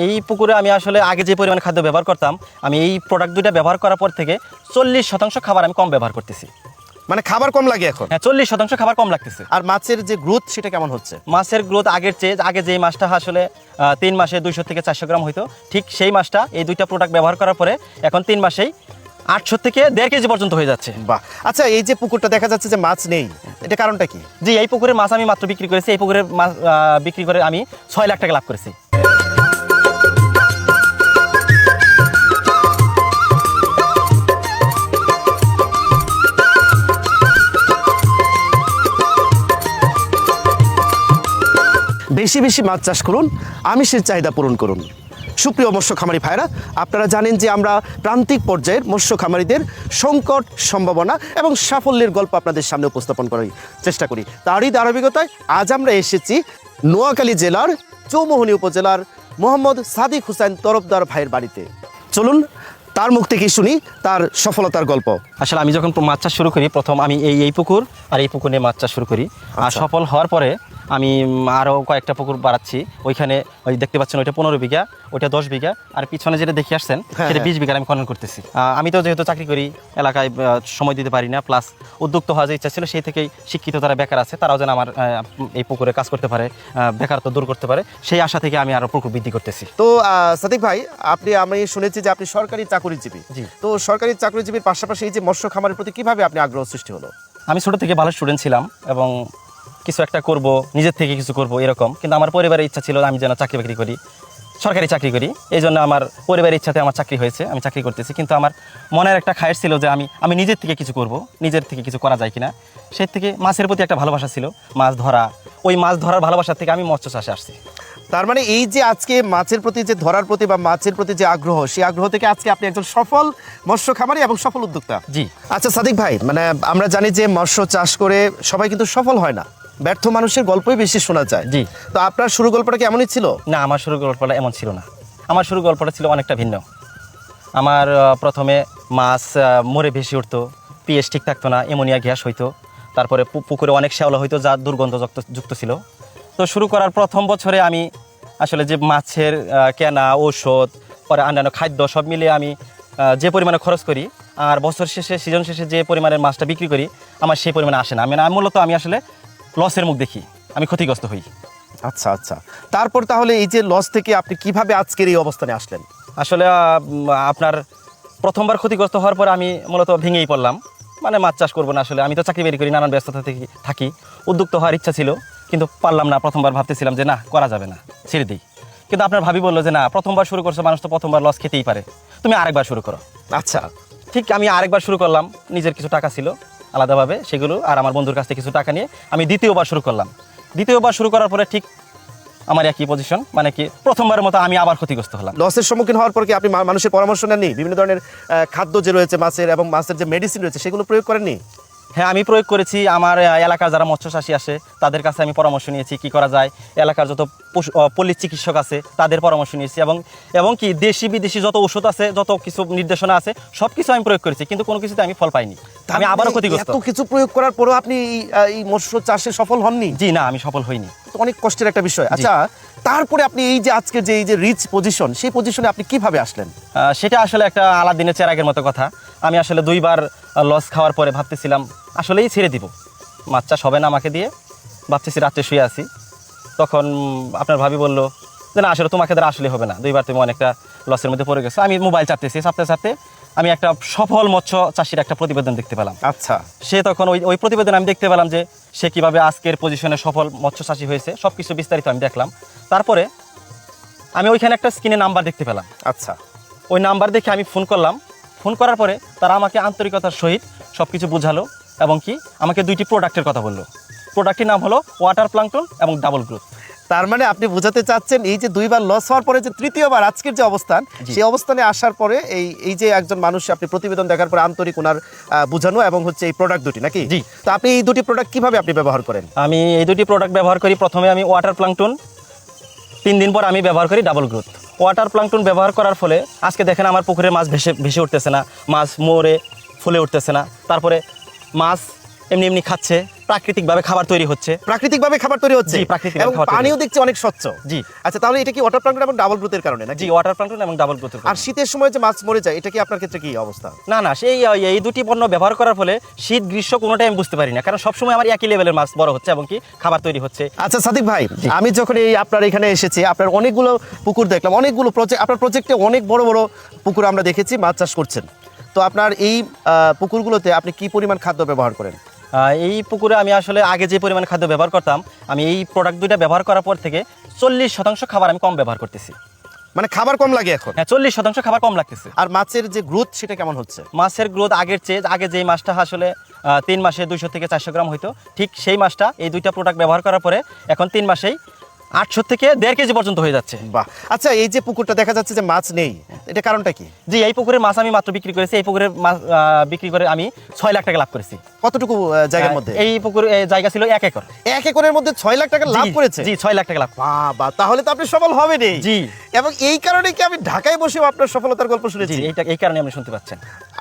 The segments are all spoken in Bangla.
এই পুকুরে আমি আসলে আগে যে পরিমাণ খাদ্য ব্যবহার করতাম, আমি এই প্রোডাক্ট দুইটা ব্যবহার করার পর থেকে 40% খাবার আমি কম ব্যবহার করতেছি। মানে খাবার কম লাগে এখন? হ্যাঁ, 40% খাবার কম লাগতেছে। আর মাছের যে গ্রোথ সেটা কেমন হচ্ছে? মাছের গ্রোথ আগের চেয়ে, আগে যে মাছটা আসলে 3 মাসে 200 থেকে 400 গ্রাম হইতো, ঠিক সেই মাছটা এই দুইটা প্রোডাক্ট ব্যবহার করার পরে এখন 3 মাসেই 800 থেকে 1.5 কেজি পর্যন্ত হয়ে যাচ্ছে। বাহ। আচ্ছা, এই যে পুকুরটা দেখা যাচ্ছে যে মাছ নেই, এটা কারণটা কি? জি, এই পুকুরের মাছ আমি মাত্র বিক্রি করেছি, এই পুকুরের মাছ বিক্রি করে আমি 6 লাখ টাকা লাভ করেছি। বেশি বেশি মাছ চাষ করুন, আমিষের চাহিদা পূরণ করুন। সুপ্রিয় মৎস্য খামারি ভাইরা, আপনারা জানেন যে আমরা প্রান্তিক পর্যায়ের মৎস্য খামারিদের সংকট, সম্ভাবনা এবং সাফল্যের গল্প আপনাদের সামনে উপস্থাপন করার চেষ্টা করি। তারই ধারাবাহিকতায় আজ আমরা এসেছি নোয়াখালী জেলার চৌমোহনী উপজেলার মোহাম্মদ সাদিক হুসাইন তরফদার ভাইয়ের বাড়িতে। চলুন তার মুখ থেকে শুনি তার সফলতার গল্প। আসলে আমি যখন মাছ চাষ শুরু করি, প্রথম আমি এই পুকুর আর এই পুকুর নিয়ে মাছ চাষ শুরু করি। আর সফল হওয়ার পরে আমি আরও কয়েকটা পুকুর বাড়াচ্ছি। ওইখানে ওই দেখতে পাচ্ছেন ওইটা 15 বিঘা, ওইটা 10 বিঘা, আর পিছনে যেটা দেখে আসছেন সেটা 20 বিঘার আমি খনন করতেছি। আমি তো যেহেতু চাকরি করি, এলাকায় সময় দিতে পারি না, প্লাস উদ্যোক্ত হওয়ার যে ইচ্ছা ছিল, সেই থেকেই শিক্ষিত যারা বেকার আছে তারাও যেন আমার এই পুকুরে কাজ করতে পারে, বেকারত্ব দূর করতে পারে, সেই আশা থেকে আমি আরও পুকুর বৃদ্ধি করতেছি। তো সাদিক ভাই, আমি শুনেছি যে আপনি সরকারি চাকরিজীবী। জি। তো সরকারি চাকরিজীবীর পাশাপাশি এই যে মৎস্য খামারের প্রতি কিভাবে আপনি আগ্রহ সৃষ্টি হলো? আমি ছোট থেকে ভালো স্টুডেন্ট ছিলাম এবং কিছু একটা করব, নিজের থেকে কিছু করব এরকম, কিন্তু আমার পরিবারের ইচ্ছা ছিল আমি যেন চাকরি বাকরি করি, সরকারি চাকরি করি। এই জন্য আমার পরিবারের ইচ্ছাতে আমার চাকরি হয়েছে, আমি চাকরি করতেছি। কিন্তু আমার মনের একটা খায়েশ ছিল যে আমি নিজের থেকে কিছু করব, নিজের থেকে কিছু করা যায় কিনা। সেই থেকে মাছের প্রতি একটা ভালোবাসা ছিল, মাছ ধরা। ওই মাছ ধরার ভালোবাসা থেকে আমি মৎস্য চাষে আসছি। তার মানে এই যে আজকে মাছের প্রতি যে ধরার প্রতি বা মাছের প্রতি যে আগ্রহ, সেই আগ্রহ থেকে আজকে আপনি একজন সফল মৎস্য খামারি এবং সফল উদ্যোক্তা। জি। আচ্ছা সাদিক ভাই, মানে আমরা জানি যে মৎস্য চাষ করে সবাই কিন্তু সফল হয় না, ব্যর্থ মানুষের গল্পই বেশি শোনা যায়। জি। তো আপনার শুরু গল্পটা কি এমনই ছিল? না, আমার শুরু গল্পটা এমন ছিল না। আমার শুরু গল্পটা ছিল অনেকটা ভিন্ন। আমার প্রথমে মাছ মরে ভেসে উঠতো, পিএইচ ঠিক থাকতো না, অ্যামোনিয়া গ্যাস হইতো। তারপরে পুকুরে অনেক শ্যাওলা হইতো যা দুর্গন্ধ যুক্ত ছিল। তো শুরু করার প্রথম বছরে আমি আসলে যে মাছের কেনা, ঔষধ, পরে অন্যান্য খাদ্য সব মিলিয়ে আমি যে পরিমাণে খরচ করি, আর বছর শেষে, সিজন শেষে যে পরিমাণের মাছটা বিক্রি করি, আমার সেই পরিমাণে আসে না। মূলত আমি আসলে লসের মুখ দেখি, আমি ক্ষতিগ্রস্ত হই। আচ্ছা আচ্ছা, তারপর তাহলে এই যে লস থেকে আপনি কিভাবে আজকের এই অবস্থানে আসলেন? আসলে আপনার প্রথমবার ক্ষতিগ্রস্ত হওয়ার পর আমি মূলত ভেঙেই পড়লাম, মানে মাছ চাষ করবো না। আসলে আমি তো চাকরি বাকরি করি, নানান ব্যস্ততা থেকে থাকি, উদ্যোক্ত হওয়ার ইচ্ছা ছিল কিন্তু পারলাম না। প্রথমবার ভাবতেছিলাম যে না, করা যাবে না, ছেড়ে দিই। কিন্তু আপনার ভাবি বললো যে না, প্রথমবার শুরু করছো, মানুষ তো প্রথমবার লস খেতেই পারে, তুমি আরেকবার শুরু করো। আচ্ছা, ঠিক আমি আরেকবার শুরু করলাম। নিজের কিছু টাকা ছিল আলাদাভাবে, সেগুলো আর আমার বন্ধুর কাছ থেকে কিছু টাকা নিয়ে আমি দ্বিতীয়বার শুরু করলাম। দ্বিতীয়বার শুরু করার পরে ঠিক আমার একই পজিশন, মানে কি প্রথমবারের মতো আমি আবার ক্ষতিগ্রস্ত হলাম। লসের সম্মুখীন হওয়ার পর কি আপনি মানুষের পরামর্শ নেননি? বিভিন্ন ধরনের খাদ্য যে রয়েছে মাছের এবং মাছের যে মেডিসিন রয়েছে সেগুলো প্রয়োগ করেননি? হ্যাঁ, আমি প্রয়োগ করেছি। আমার এলাকার যারা মৎস্য চাষী আসে তাদের কাছে আমি পরামর্শ নিয়েছি কি করা যায়। এলাকার যত পল্লী চিকিৎসক আছে তাদের পরামর্শ নিয়েছি, এবং কি দেশি বিদেশি যত ওষুধ আছে, যত কিছু নির্দেশনা আছে, সব কিছু আমি প্রয়োগ করেছি, কিন্তু কোনো কিছুতে আমি ফল পাইনি। আমি আবারও ক্ষতিগ্রস্ত। এত কিছু প্রয়োগ করার পরেও আপনি এই মৎস্য চাষে সফল হননি? জি না, আমি সফল হইনি। তো অনেক কষ্টের একটা বিষয়। আচ্ছা, তারপরে আপনি এই যে আজকে যে এই যে রিচ পজিশন, সেই পজিশনে আপনি কিভাবে আসলেন? সেটা আসলে একটা আলাদিনের চেরাগের মতো কথা। আমি আসলে 2বার লস খাওয়ার পরে ভাবতেছিলাম আসলেই ছেড়ে দিব, মাছ চাষ হবে না আমাকে দিয়ে। ভাবতেছি, রাত্রে শুয়ে আছি, তখন আপনার ভাবি বললো যে না, আসলে তোমাকে দ্বারা আসলে হবে না, 2বার তুমি অনেকটা লসের মধ্যে পড়ে গেছো। আমি মোবাইল চাপতেছি, চাপতে আমি একটা সফল মৎস্য চাষির একটা প্রতিবেদন দেখতে পেলাম। আচ্ছা। সে তখন ওই প্রতিবেদন আমি দেখতে পেলাম যে সে কিভাবে আজকের পজিশনে সফল মৎস্য চাষি হয়েছে, সব কিছু বিস্তারিত আমি দেখলাম। তারপরে আমি ওইখানে একটা স্ক্রিনে নাম্বার দেখতে পেলাম। আচ্ছা। ওই নাম্বার দেখে আমি ফোন করলাম। ফোন করার পরে তারা আমাকে আন্তরিকতার সহিত সব কিছু বুঝালো, এবং কি আমাকে 2টি প্রোডাক্টের কথা বললো। প্রোডাক্টের নাম হলো ওয়াটার প্লাঙ্কটন এবং ডাবল গ্রোথ। তার মানে আপনি বোঝাতে চাচ্ছেন এই যে 2বার লস হওয়ার পরে যে তৃতীয়বার আজকের যে অবস্থান, সেই অবস্থানে আসার পরে এই যে একজন মানুষ আপনি প্রতিবেদন দেখার পরে আন্তরিক ওনার বোঝানো এবং হচ্ছে এই প্রোডাক্ট দুটি, নাকি? জি। তো আপনি এই 2টি প্রোডাক্ট কিভাবে আপনি ব্যবহার করেন? আমি এই 2টি প্রোডাক্ট ব্যবহার করি। প্রথমে আমি ওয়াটার প্লাঙ্কটন, 3 দিন পর আমি ব্যবহার করি ডাবল গ্রোথ। ওয়াটার প্লাঙ্কটন ব্যবহার করার ফলে আজকে দেখেন আমার পুকুরে মাছ ভেসে উঠতেছে না, মাছ মরে ফুলে উঠতেছে না, তারপরে মাছ এমনি খাচ্ছে, প্রাকৃতিকভাবে খাবার তৈরি হচ্ছে। প্রাকৃতিকভাবে খাবার তৈরি হচ্ছে জি, প্রাকৃতিকভাবে এবং খাবার তৈরি পানিও দেখছি অনেক স্বচ্ছ। জি আচ্ছা, তাহলে এটা কি ওয়াটার প্লান্ট এবং ডাবল গ্রোথের কারণে নাকি? জি, ওয়াটার প্লান্টন এবং ডাবল গ্রোথ। আর শীতের সময় যে মাছ মরে যায়, এটা কি আপনার ক্ষেত্রে কি অবস্থা? না না, সেই এই দুটি পণ্য ব্যবহার করার ফলে শীত গ্রীষ্ম কোনোটাই আমি বুঝতে পারি না, কারণ সবসময় আমার একই লেভেলের মাছ বড় হচ্ছে এবং কি খাবার তৈরি হচ্ছে। আচ্ছা সাদিক ভাই, আমি যখন এই আপনার এখানে এসেছি, আপনার অনেকগুলো পুকুর দেখলাম, অনেকগুলো প্রজেক্ট, আপনার প্রজেক্টে অনেক বড় বড় পুকুর আমরা দেখেছি মাছ চাষ করছেন। তো আপনার এই পুকুরগুলোতে আপনি কি পরিমাণ খাদ্য ব্যবহার করেন? এই পুকুরে আমি আসলে আগে যে পরিমাণ খাদ্য ব্যবহার করতাম, আমি এই প্রোডাক্ট দুইটা ব্যবহার করার পর থেকে 40% খাবার আমি কম ব্যবহার করতেছি। মানে খাবার কম লাগে এখন? হ্যাঁ, 40% খাবার কম লাগতেছে। আর মাছের যে গ্রোথ সেটা কেমন হচ্ছে? মাছের গ্রোথ আগের চেয়ে, আগে যেই মাছটা আসলে 3 মাসে 200 থেকে 400 গ্রাম হইতো, ঠিক সেই মাছটা এই দুইটা প্রোডাক্ট ব্যবহার করার পরে এখন 3 মাসেই 800 থেকে 1.5 কেজি পর্যন্ত হয়ে যাচ্ছে। বাহ। আচ্ছা, এই যে পুকুরটা দেখা যাচ্ছে যে মাছ নেই, এটা কারণটা কি? জি, এই পুকুরের মাছ আমি মাত্র বিক্রি করেছি, এই পুকুরের মাছ বিক্রি করে আমি 6 লাখ টাকা লাভ করেছি। কতটুকু জায়গার মধ্যে? এই পুকুর জায়গা ছিল 1 একর। 1 একরের মধ্যে 6 লাখ টাকা লাভ জি, করেছে? জি, 6 লাখ টাকা লাভ। বাহ, তাহলে তো আপনি সফল হবেনই। জি। এবং এই কারণে কি আমি ঢাকায় বসেও আপনার সফলতার গল্প জি, শুনেছি। এই কারণে আপনি শুনতে পাচ্ছেন।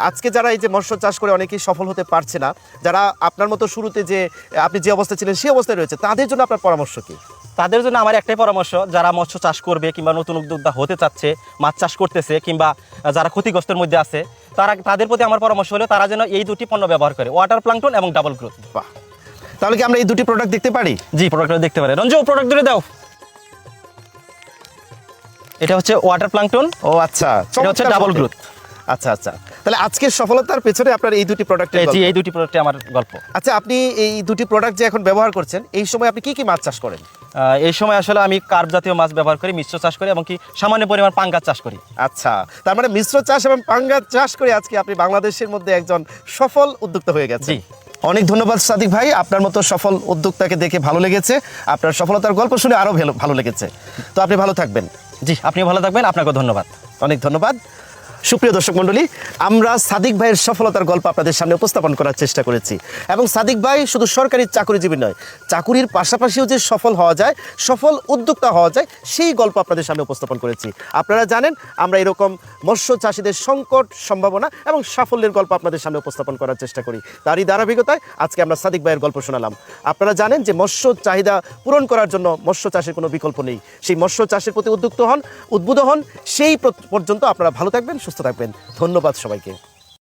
আজকে যারা এই যে মৎস্য চাষ করে অনেকেই সফল হতে পারছে না, যারা আপনার মতো শুরুতে যে আপনি যে অবস্থায় ছিলেন সেই অবস্থায় রয়েছে, তাদের জন্য আপনার পরামর্শ কি? তাদের জন্য আমার একটাই পরামর্শ, যারা মৎস্য চাষ করবে কিংবা নতুন উদ্যোক্তা হতে চাচ্ছে, মাছ চাষ করতেছে কিংবা যারা ক্ষতিগ্রস্তের মধ্যে আছে, তাদের প্রতি আমার পরামর্শ হলো তারা যেন এই দুটি পণ্য ব্যবহার করে, ওয়াটার প্লাঙ্কটন এবং ডাবল গ্রোথ। বাহ, তাহলে কি আমরা এই দুটি প্রোডাক্ট দেখতে পারি? জি, প্রোডাক্টটা দেখতে পারে। রঞ্জু, প্রোডাক্ট দুটো দাও। এটা হচ্ছে ওয়াটার প্লাঙ্কটন, ও আচ্ছা, এটা হচ্ছে ডাবল গ্রোথ। আচ্ছা আচ্ছা, তাহলে আজকের সফলতার পেছনে আপনার এই দুটি প্রোডাক্ট। জি, এই দুটি প্রোডাক্টে আমার গল্প। আচ্ছা, আপনি এই দুটি প্রোডাক্ট যে এখন ব্যবহার করছেন, এই সময় আপনি কি কি মাছ চাষ করেন? এই সময় আসলে আমি কার্প জাতীয় মাছ ব্যবহার করি, মিশ্র চাষ করি এবং কি সামান্য পরিমাণ পাঙ্গাস চাষ করি। আচ্ছা, তার মানে মিশ্র চাষ এবং পাঙ্গাস চাষ করে আজকে আপনি বাংলাদেশের মধ্যে একজন সফল উদ্যোক্তা হয়ে গেছেন। জি। অনেক ধন্যবাদ সাদিক ভাই, আপনার মতো সফল উদ্যোক্তাকে দেখে ভালো লেগেছে, আপনার সফলতার গল্প শুনে আরও ভালো লেগেছে। তো আপনি ভালো থাকবেন। জি, আপনিও ভালো থাকবেন, আপনাকেও ধন্যবাদ। অনেক ধন্যবাদ। সুপ্রিয় দর্শক মণ্ডলী, আমরা সাদিক ভাইয়ের সফলতার গল্প আপনাদের সামনে উপস্থাপন করার চেষ্টা করেছি এবং সাদিক ভাই শুধু সরকারি চাকরিজীবী নয়, চাকুরির পাশাপাশিও যে সফল হওয়া যায়, সফল উদ্যোক্তা হওয়া যায়, সেই গল্প আপনাদের সামনে উপস্থাপন করেছি। আপনারা জানেন আমরা এরকম মৎস্য চাষিদের সংকট, সম্ভাবনা এবং সাফল্যের গল্প আপনাদের সামনে উপস্থাপন করার চেষ্টা করি। তারই ধারাবাহিকতায় আজকে আমরা সাদিক ভাইয়ের গল্প শোনালাম। আপনারা জানেন যে মৎস্য চাহিদা পূরণ করার জন্য মৎস্য চাষের কোনো বিকল্প নেই। সেই মৎস্য চাষের প্রতি উদ্বুদ্ধ হন, সেই পর্যন্ত আপনারা ভালো থাকবেন, সুস্থ থাকবেন। ধন্যবাদ সবাইকে।